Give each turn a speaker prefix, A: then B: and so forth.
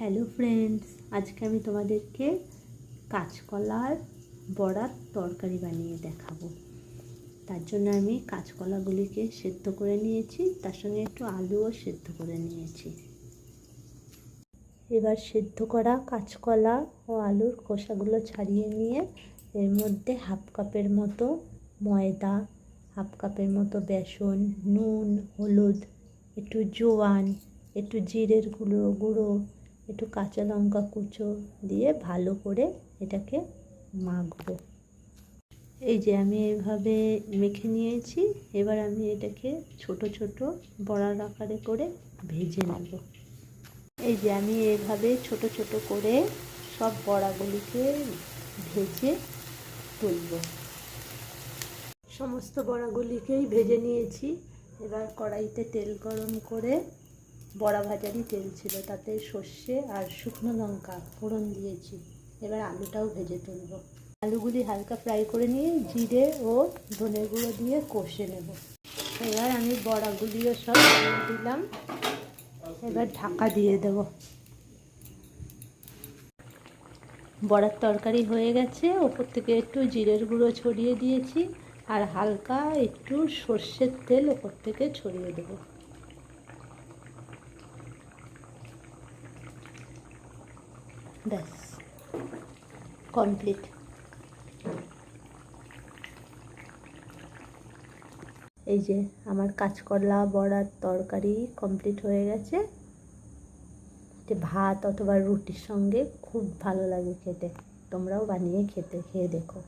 A: Hello friends, আজকে আমি তোমাদেরকে কাঁচকলার বড়ার তরকারি বানিয়ে দেখাবো। তার জন্য আমি কাঁচকলাগুলিকে সেদ্ধ করে নিয়েছি, তার সঙ্গে একটু আলুও সেদ্ধ করে নিয়েছি। এবার সেদ্ধ করা কাঁচকলা ও আলুর খোসাগুলো ছাড়িয়ে নিয়ে এর মধ্যে হাফ কাপের মতো ময়দা, হাফ কাপের মতো বেসন, নুন, হলুদ, একটু জোয়ান, একটু জিরের গুঁড়ো, একটু কাঁচা লঙ্কা কুচো দিয়ে ভালো করে এটাকে মাখবো। এই যে আমি এইভাবে মেখে নিয়েছি। এবার আমি এটাকে ছোট ছোট বড়ার আকারে করে ভেজে নেব। এই যে আমি এইভাবে ছোট ছোট করে সব বড়াগুলিকে ভেজে তুলব। সমস্ত বড়াগুলিকেই ভেজে নিয়েছি। এবার কড়াইতে তেল গরম করে, বড়া ভাজারই তেল ছিল, তাতে সর্ষে আর শুকনো লঙ্কা ফোড়ন দিয়েছি। এবার আলুটাও ভেজে তুলব। আলুগুলি হালকা ফ্রাই করে নিয়ে জিরে ও ধনে গুঁড়ো দিয়ে কষে নেব। এবার আমি বড়াগুলিও সব দিয়ে দিলাম। এবার ঢাকা দিয়ে দেব। বড়ার তরকারি হয়ে গেছে। ওপর থেকে একটু জিরের গুঁড়ো ছড়িয়ে দিয়েছি আর হালকা একটু সর্ষের তেল ওপর থেকে ছড়িয়ে দেবো। ব্যাস, কমপ্লিট। এই যে আমার কাঁচকলা বড়ার তরকারি কমপ্লিট হয়ে গেছে। ভাত অথবা রুটির সঙ্গে খুব ভালো লাগে খেতে। তোমরাও বানিয়ে খেয়ে দেখো।